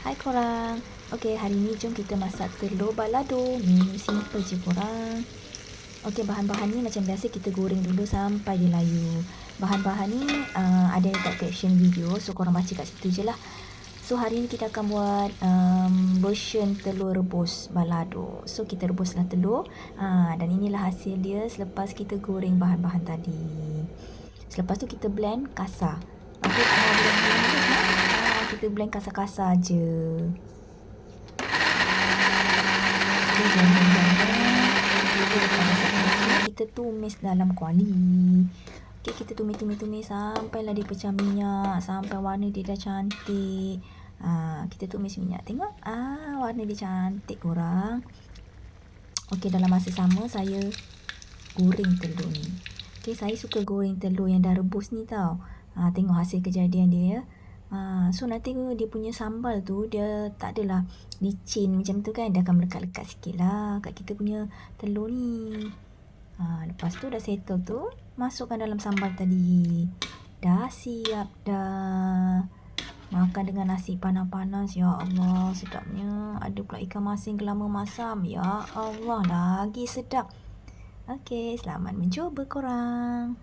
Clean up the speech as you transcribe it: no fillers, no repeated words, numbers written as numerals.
Hai korang. Okey, hari ni jom kita masak telur balado. Menu simple je korang. Okey, bahan-bahan ni macam biasa kita goreng dulu sampai dia layu. Bahan-bahan ni ada dekat caption video, so korang baca kat situ je lah. So hari ni kita akan buat version telur rebus balado. So kita rebuslah telur. Dan inilah hasil dia selepas kita goreng bahan-bahan tadi. Selepas tu kita blend kasar. Okey, kita blend kasar-kasar je. Kita tumis dalam kuali. Okey, kita tumis sampailah dia pecah minyak, sampai warna dia dah cantik. Kita tumis minyak. Tengok, warna dia cantik korang. Okey, dalam masa sama saya goreng telur ni. Okey, saya suka goreng telur yang dah rebus ni tau. Tengok hasil kejadian dia ya. So nanti dia punya sambal tu dia tak adalah licin macam tu kan, dia akan melekat-lekat sikit lah kat kita punya telur ni. Lepas tu dah settle tu, masukkan dalam sambal tadi. Dah siap dah. Makan dengan nasi panas-panas, ya Allah sedapnya. Ada pula ikan masin gelama masam, ya Allah lagi sedap. Okey, selamat mencuba korang.